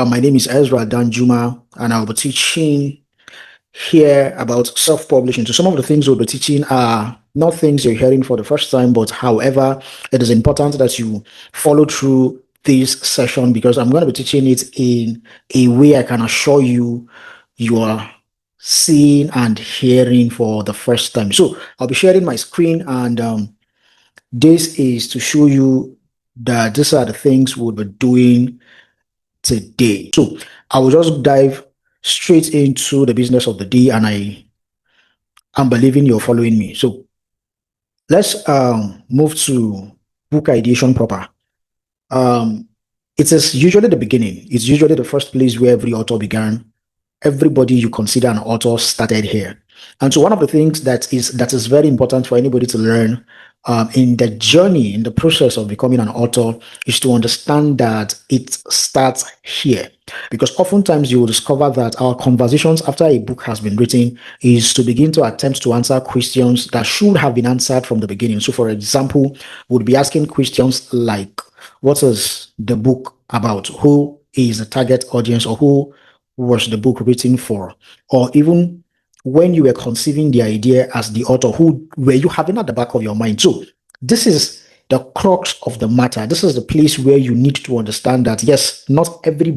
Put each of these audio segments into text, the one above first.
My name is Ezra Danjuma, and I'll be teaching here about self-publishing. So some of the things we'll be teaching are not things you're hearing for the first time, but however, it is important that you follow through this session because I'm going to be teaching it in a way I can assure you are seeing and hearing for the first time. So I'll be sharing my screen, and this is to show you that these are the things we'll be doing today. So I will just dive straight into the business of the day, and I'm believing you're following me. So let's move to book ideation proper. Um, it is usually the beginning. It's usually the first place where every author began. Everybody you consider an author started here. And so one of the things that is very important for anybody to learn in the journey, in the process of becoming an author, is to understand that it starts here. Because oftentimes you will discover that our conversations after a book has been written is to begin to attempt to answer questions that should have been answered from the beginning. So, for example, we'll be asking questions like, what is the book about? Who is the target audience, or who was the book written for? Or even when you were conceiving the idea as the author, who were you having at the back of your mind? So this is the crux of the matter. This is the place where you need to understand that, yes, not every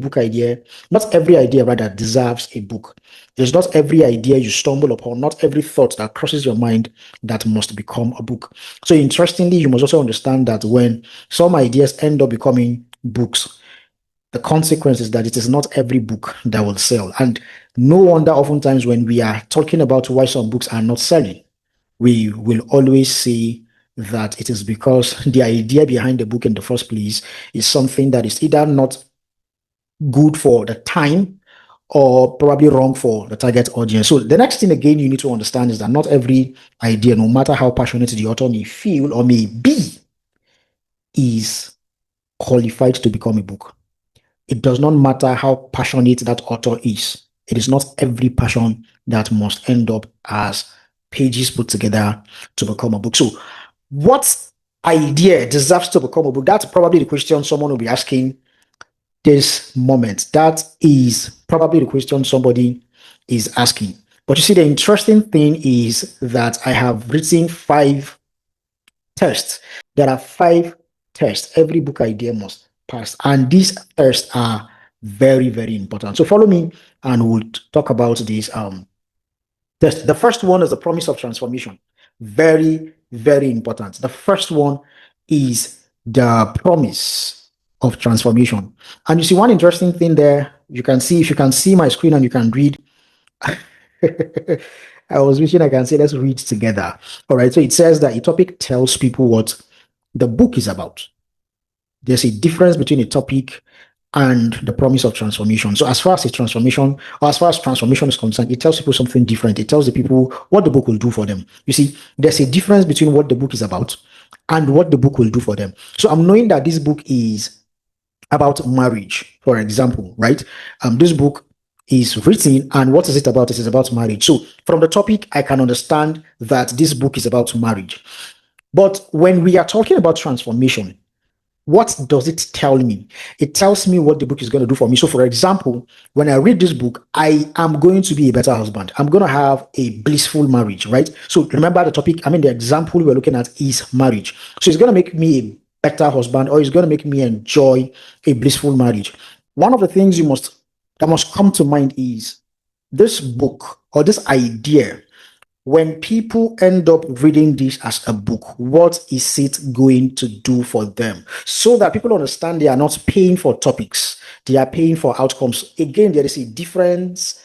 idea rather deserves a book. It's not every idea you stumble upon, not every thought that crosses your mind that must become a book. So interestingly, you must also understand that when some ideas end up becoming books, the consequence is that it is not every book that will sell. And no wonder oftentimes when we are talking about why some books are not selling, we will always say that it is because the idea behind the book in the first place is something that is either not good for the time or probably wrong for the target audience. So the next thing again you need to understand is that not every idea, no matter how passionate the author may feel or may be, is qualified to become a book. It does not matter how passionate that author is. It is not every passion that must end up as pages put together to become a book. So, what idea deserves to become a book? That's probably the question someone will be asking this moment. That is probably the question somebody is asking. But you see, the interesting thing is that I have written 5 tests. There are 5 tests every book idea must pass, and these tests are very, very important. So follow me, and we'll talk about this test. The first one is the promise of transformation. Very, very important. The first one is the promise of transformation. And you see one interesting thing there. You can see, if you can see my screen and you can read. I was wishing I can say, let's read together. All right. So it says that a topic tells people what the book is about. There's a difference between a topic and the promise of transformation. So as far as a transformation, or as far as transformation is concerned, it tells people something different. It tells the people what the book will do for them. You see, there's a difference between what the book is about and what the book will do for them. So I'm knowing that this book is about marriage, for example, right? This book is written, and what is it about? It is about marriage. So from the topic, I can understand that this book is about marriage. But when we are talking about transformation, what does it tell me? It tells me what the book is going to do for me. So, for example, when I read this book, I am going to be a better husband. I'm going to have a blissful marriage, right? So, remember the topic, the example we're looking at is marriage. So, it's going to make me a better husband, or it's going to make me enjoy a blissful marriage. One of the things that must come to mind is this book or this idea. When people end up reading this as a book, what is it going to do for them? So that people understand they are not paying for topics, they are paying for outcomes. Again, there is a difference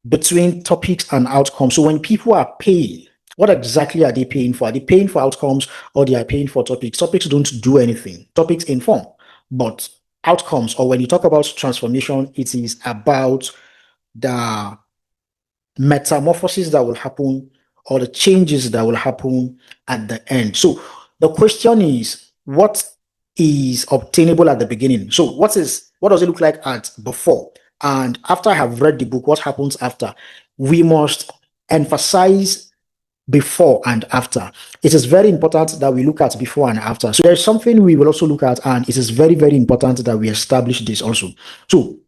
between topics and outcomes. So when people are paying, what exactly are they paying for? Are they paying for outcomes, or they are paying for topics? Topics don't do anything. Topics inform, but outcomes, or when you talk about transformation, it is about the metamorphosis that will happen, or the changes that will happen at the end. So the question is, what is obtainable at the beginning? So what does it look like at before? And after I have read the book, what happens after? We must emphasize before and after. It is very important that we look at before and after. So there's something we will also look at, and it is very, very important that we establish this also. So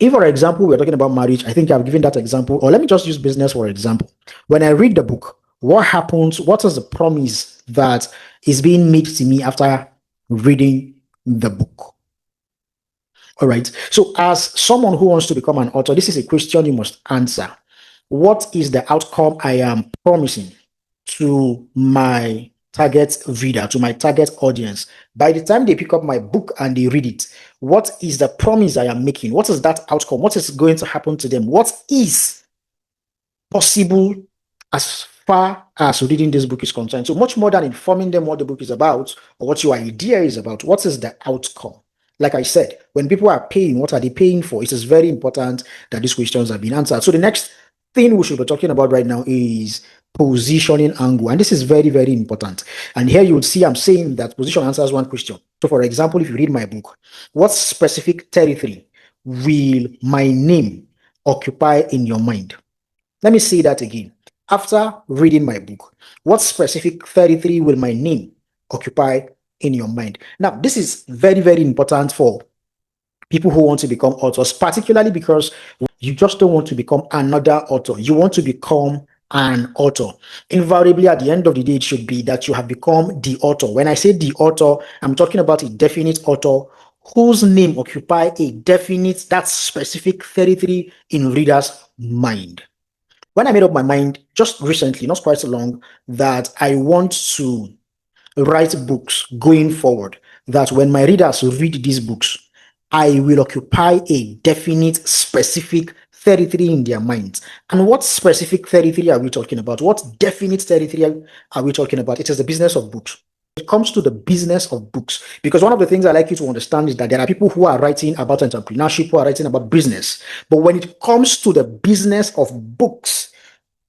If, for example, we're talking about marriage, I think I've given that example, or let me just use business for example. When I read the book, what happens? What is the promise that is being made to me after reading the book? All right. So, as someone who wants to become an author, this is a question you must answer. What is the outcome I am promising to my target reader, to my target audience? By the time they pick up my book and they read it, what is the promise I am making? What is that outcome? What is going to happen to them? What is possible as far as reading this book is concerned? So much more than informing them what the book is about or what your idea is about, what is the outcome? Like I said, when people are paying, what are they paying for? It is very important that these questions have been answered. So the next thing we should be talking about right now is positioning angle. And this is very, very important. And here you would see I'm saying that position answers one question. So for example, if you read my book, what specific territory will my name occupy in your mind? Let me say that again. After reading my book, what specific 33 will my name occupy in your mind? Now, this is very, very important for people who want to become authors, particularly because you just don't want to become another author. You want to become an author. Invariably, at the end of the day, it should be that you have become the author. When I say the author, I'm talking about a definite author whose name occupy a definite, that specific 33 in reader's mind. When I made up my mind just recently, not quite so long, that I want to write books going forward, that when my readers read these books, I will occupy a definite, specific 33 in their minds. And what specific 33 are we talking about? What definite 33 are we talking about? It is the business of books. It comes to the business of books, because one of the things I like you to understand is that there are people who are writing about entrepreneurship, who are writing about business. But when it comes to the business of books,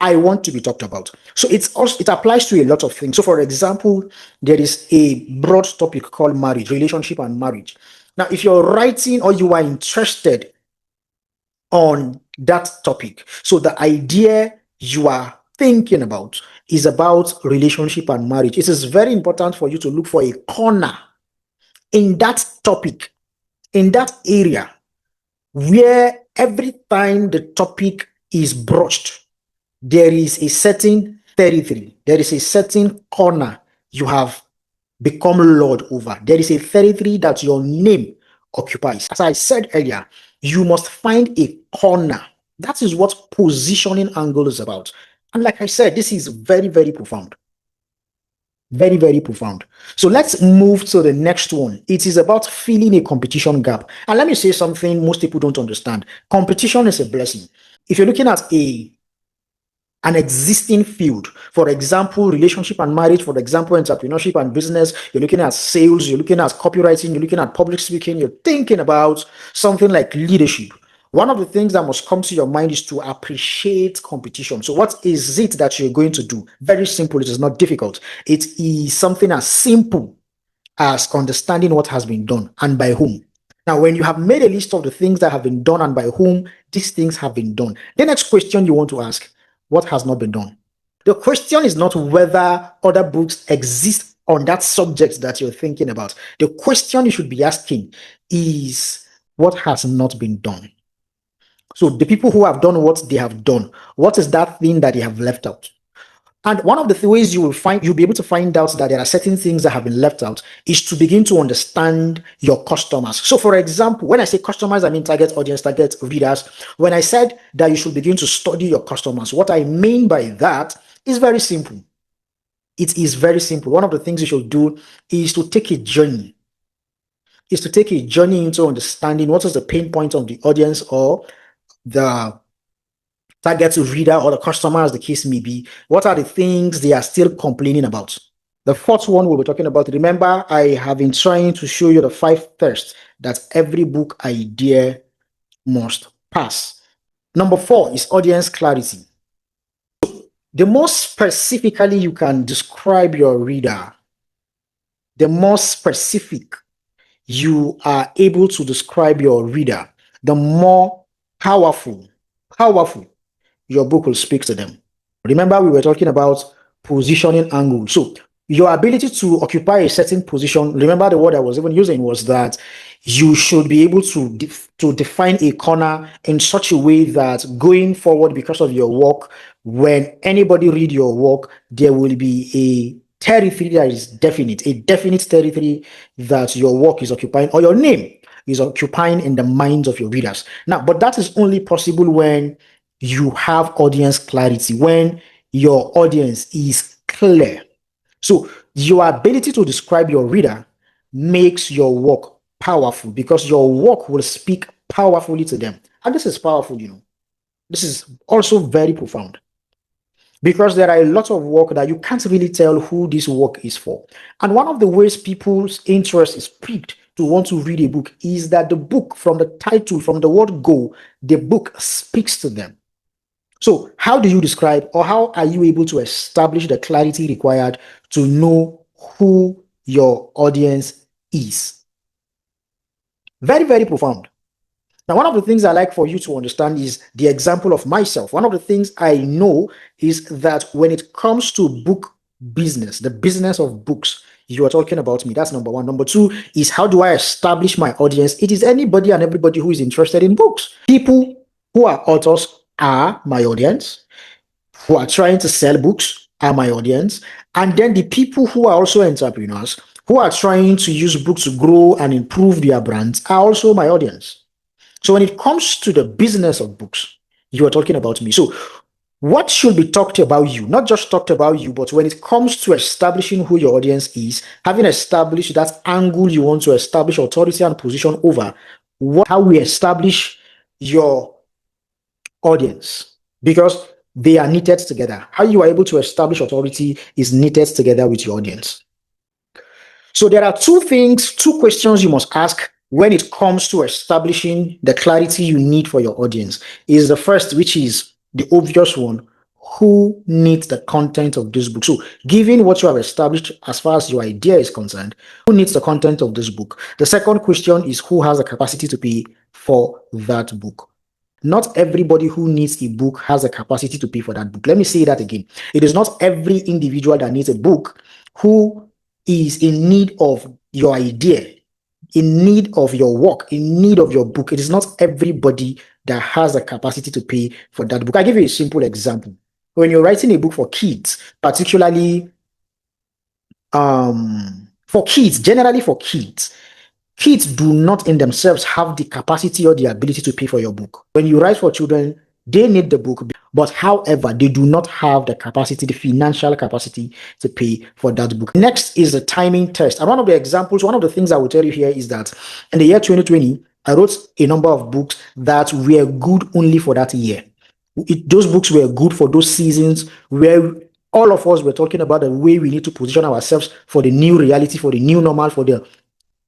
I want to be talked about. So it applies to a lot of things. So for example, there is a broad topic called marriage, relationship and marriage. Now, if you're writing or you are interested on that topic, so the idea you are thinking about is about relationship and marriage, it is very important for you to look for a corner in that topic, in that area, where every time the topic is broached, there is a certain territory, there is a certain corner you have become lord over. There is a territory that your name occupies. As I said earlier, you must find a corner. That is what positioning angle is about. And like I said, this is very, very profound. Very, very profound. So let's move to the next one. It is about filling a competition gap. And let me say something most people don't understand. Competition is a blessing. If you're looking at an existing field, for example, relationship and marriage, for example, entrepreneurship and business, you're looking at sales, you're looking at copywriting, you're looking at public speaking, you're thinking about something like leadership. One of the things that must come to your mind is to appreciate competition. So what is it that you're going to do? Very simple. It is not difficult. It is something as simple as understanding what has been done and by whom. Now, when you have made a list of the things that have been done and by whom these things have been done, the next question you want to ask, what has not been done? The question is not whether other books exist on that subject that you're thinking about. The question you should be asking is, what has not been done? So the people who have done what they have done, what is that thing that they have left out? And one of the ways you'll be able to find out that there are certain things that have been left out is to begin to understand your customers. So for example, when I say customers, I mean target audience, target readers. When I said that you should begin to study your customers, what I mean by that is very simple. It is very simple. One of the things you should do is to take a journey. Is to take a journey into understanding what is the pain point of the audience or the target reader or the customer, as the case may be. What are the things they are still complaining about? The fourth one we'll be talking about, remember, I have been trying to show you the 5 tests that every book idea must pass. Number 4 is audience clarity. The more specifically you can describe your reader, the more specific you are able to describe your reader, the more powerful your book will speak to them. Remember, we were talking about positioning angle. So your ability to occupy a certain position, remember the word I was even using was that you should be able to define a corner in such a way that going forward, because of your work, when anybody read your work, there will be a territory that is definite, a definite territory that your work is occupying, or your name is occupying in the minds of your readers. Now, but that is only possible when you have audience clarity, when your audience is clear. So your ability to describe your reader makes your work powerful, because your work will speak powerfully to them. And this is powerful, This is also very profound, because there are a lot of work that you can't really tell who this work is for. And one of the ways people's interest is piqued to want to read a book is that the book, from the title, from the word go, the book speaks to them. So how do you describe, or how are you able to establish the clarity required to know who your audience is? Very, very profound. Now, one of the things I like for you to understand is the example of myself. One of the things I know is that when it comes to book business, the business of books, you are talking about me. That's number one. Number two is, how do I establish my audience? It is anybody and everybody who is interested in books. People who are authors are my audience. Who are trying to sell books are my audience. And then the people who are also entrepreneurs, who are trying to use books to grow and improve their brands, are also my audience. So when it comes to the business of books, you are talking about me. So what should be talked about you? Not just talked about you, but when it comes to establishing who your audience is, having established that angle you want to establish authority and position over, how we establish your audience, because they are knitted together. How you are able to establish authority is knitted together with your audience. So there are two questions you must ask when it comes to establishing the clarity you need for your audience. Is the first, which is the obvious one: who needs the content of this book? So given what you have established as far as your idea is concerned, who needs the content of this book? The second question is, who has the capacity to pay for that book? Not everybody who needs a book has the capacity to pay for that book. Let me say that again. It is not every individual that needs a book who is in need of your idea, in need of your work, in need of your book. It is not everybody that has the capacity to pay for that book. I'll give you a simple example. When you're writing a book for kids, particularly for kids, generally for kids, kids do not in themselves have the capacity or the ability to pay for your book. When you write for children, they need the book, but however, they do not have the capacity, the financial capacity to pay for that book. Next is the timing test. And one of the examples, one of the things I will tell you here is that in the year 2020, I wrote a number of books that were good only for that year. Those books were good for those seasons where all of us were talking about the way we need to position ourselves for the new reality, for the new normal, for the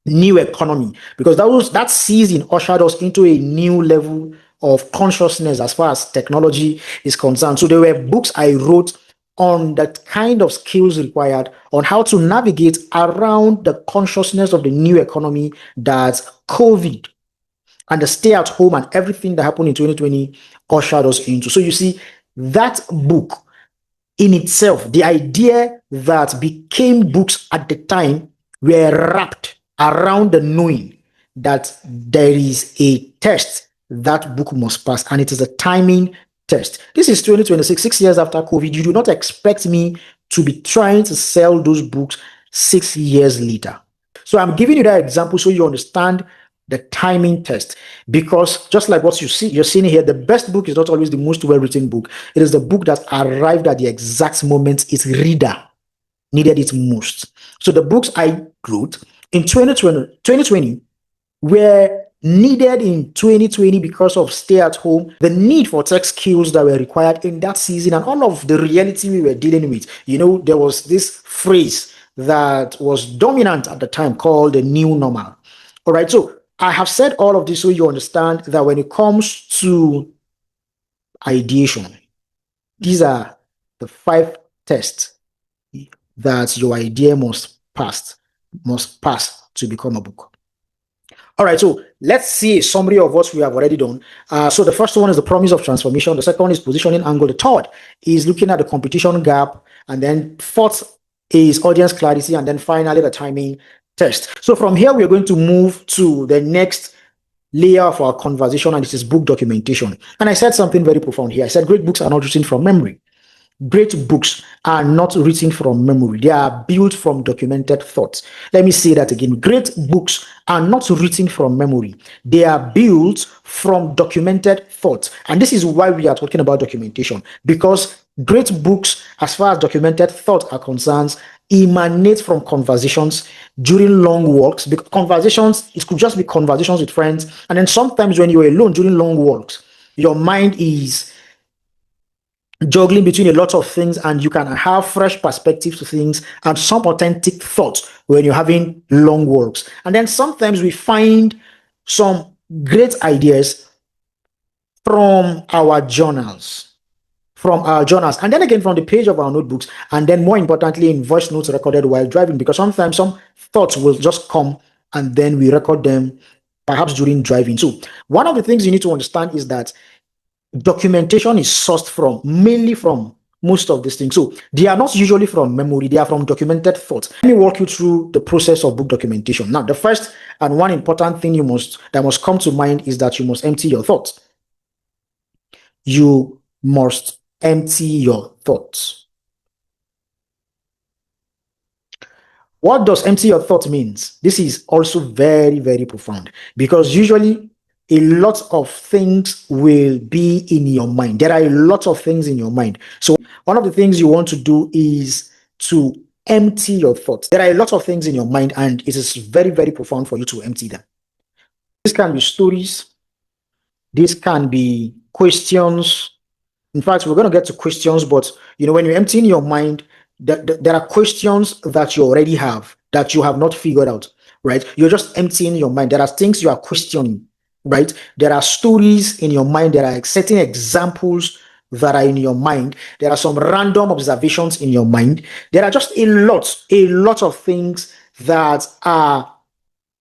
new economy, because that season ushered us into a new level of consciousness as far as technology is concerned. So there were books I wrote on that kind of skills required on how to navigate around the consciousness of the new economy that COVID and the stay at home and everything that happened in 2020 ushered us into. So you see, that book in itself, the idea that became books at the time, were wrapped around the knowing that there is a test that book must pass, and it is a timing test. This is 2026, 6 years after COVID. You do not expect me to be trying to sell those books 6 years later. So I'm giving you that example so you understand the timing test, because just like what you're seeing here, the best book is not always the most well-written book. It is the book that arrived at the exact moment its reader needed it most. So the books I wrote in 2020 were needed in 2020 because of stay at home, the need for tech skills that were required in that season, and all of the reality we were dealing with. There was this phrase that was dominant at the time called the new normal. All right, so I have said all of this so you understand that when it comes to ideation, these are the 5 tests that your idea must pass to become a book. All right, so let's see a summary of what we have already done. So the first one is the promise of transformation. The second is positioning angle. The third is looking at the competition gap. And then fourth is audience clarity. And then finally, the timing test. So from here, we're going to move to the next layer of our conversation, and this is book documentation. And I said something very profound here. I said great books are not written from memory. Great books are not written from memory. They are built from documented thoughts. Let me say that again. Great books are not written from memory. They are built from documented thoughts. And this is why we are talking about documentation, because great books, as far as documented thoughts are concerned, emanate from conversations during long walks. Because conversations, it could just be conversations with friends. And then sometimes when you're alone during long walks, your mind is juggling between a lot of things, and you can have fresh perspectives to things and some authentic thoughts when you're having long walks. And then sometimes we find some great ideas from our journals. And then again from the page of our notebooks, and then more importantly in voice notes recorded while driving, because sometimes some thoughts will just come and then we record them perhaps during driving. So one of the things you need to understand is that documentation is sourced mainly from most of these things. So they are not usually from memory, they are from documented thoughts. Let me walk you through the process of book documentation. Now, the first and one important thing that must come to mind is that you must empty your thoughts. You must empty your thoughts. What does empty your thoughts means? This is also very, very profound, because usually a lot of things will be in your mind. There are a lot of things in your mind. So one of the things you want to do is to empty your thoughts. There are a lot of things in your mind, and it is very, very profound for you to empty them. This can be stories. This can be questions. In fact, we're going to get to questions, but when you're emptying your mind, there are questions that you already have that you have not figured out, right? You're just emptying your mind. There are things you are questioning, right? There are stories in your mind. There are certain examples that are in your mind. There are some random observations in your mind. There are just a lot of things that are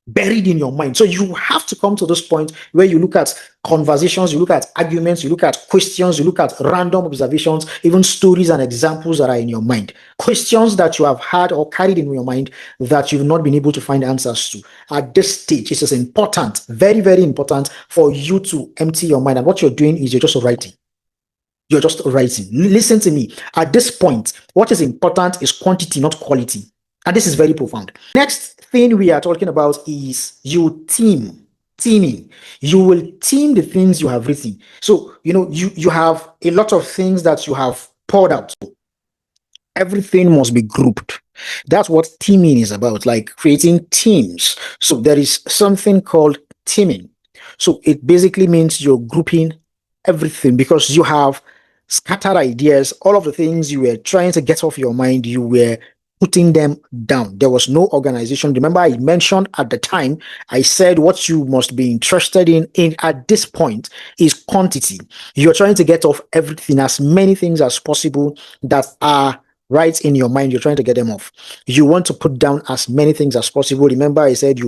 buried in your mind. So you have to come to this point where you look at conversations, you look at arguments, you look at questions, you look at random observations, even stories and examples that are in your mind. Questions that you have had or carried in your mind that you've not been able to find answers to. At this stage, it is important, very, very important for you to empty your mind. And what you're doing is you're just writing. You're just writing. Listen to me. At this point, what is important is quantity, not quality. And this is very profound. Next thing we are talking about is teaming. You will team the things you have written. So, you have a lot of things that you have poured out. Everything must be grouped. That's what teaming is about, like creating teams. So there is something called teaming. So it basically means you're grouping everything, because you have scattered ideas. All of the things you were trying to get off your mind, you were putting them down. There was no organization. Remember, I mentioned at the time, I said what you must be interested in at this point is quantity. You're trying to get off everything, as many things as possible that are right in your mind. You're trying to get them off. You want to put down as many things as possible. Remember, I said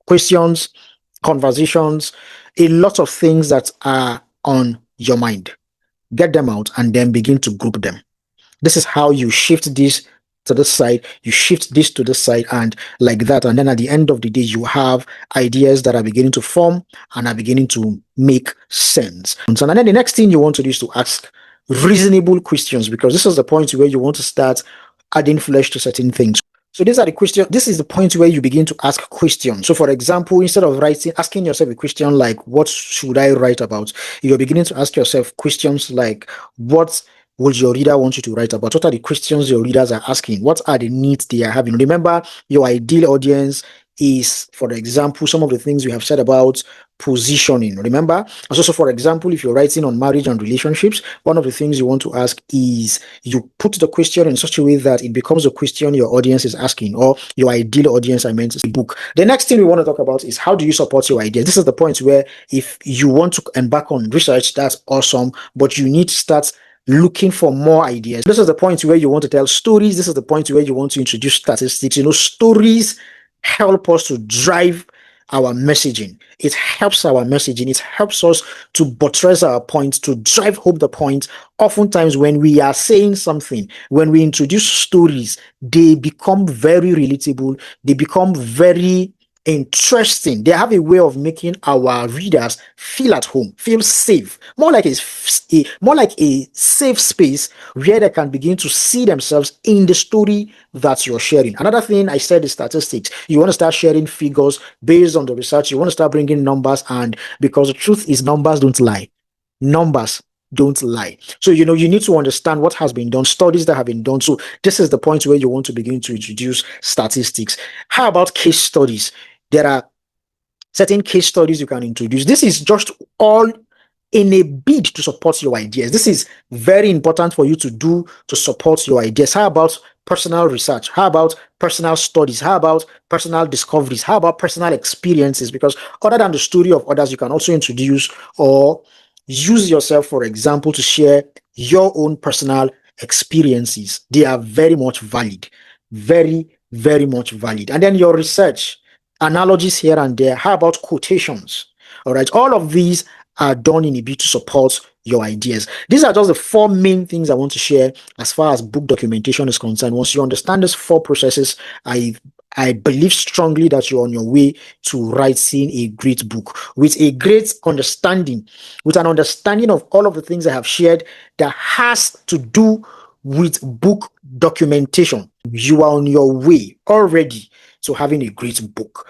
questions, conversations, a lot of things that are on your mind. Get them out and then begin to group them. This is how you shift this to this side, you shift this to this side, and like that. And then at the end of the day, you have ideas that are beginning to form and are beginning to make sense. And then the next thing you want to do is to ask reasonable questions, because this is the point where you want to start adding flesh to certain things. So these are the questions. This is the point where you begin to ask questions. So for example, instead of asking yourself a question like, what should I write about? You're beginning to ask yourself questions like, what would your reader want you to write about? What are the questions your readers are asking? What are the needs they are having? Remember, your ideal audience is, for example, some of the things we have said about positioning. Remember, also, for example, if you're writing on marriage and relationships, one of the things you want to ask is you put the question in such a way that it becomes a question your audience is asking, or your ideal audience, I meant the book. The next thing we want to talk about is how do you support your ideas? This is the point where if you want to embark on research, that's awesome, but you need to start looking for more ideas. This is the point where you want to tell stories. This is the point where you want to introduce statistics. Stories help us to drive our messaging. It helps our messaging. It helps us to buttress our point, to drive home the point. Oftentimes, when we are saying something, when we introduce stories, they become very relatable. They become very interesting. They have a way of making our readers feel at home, feel safe, more like a safe space where they can begin to see themselves in the story that you're sharing. Another thing I said is statistics. You want to start sharing figures based on the research. You want to start bringing numbers, and because the truth is, numbers don't lie. Numbers don't lie. So, you need to understand what has been done, studies that have been done. So, this is the point where you want to begin to introduce statistics. How about case studies? There are certain case studies you can introduce. This is just all in a bid to support your ideas. This is very important for you to do to support your ideas. How about personal research? How about personal studies? How about personal discoveries? How about personal experiences? Because other than the story of others, you can also introduce or use yourself, for example, to share your own personal experiences. They are very much valid. Very, very much valid. And then your research, analogies here and there. How about quotations? All right. All of these are done in a bid to support your ideas. These are just the four main things I want to share as far as book documentation is concerned. Once you understand these four processes, I believe strongly that you're on your way to writing a great book with a great understanding, with an understanding of all of the things I have shared that has to do with book documentation. You are on your way already to having a great book.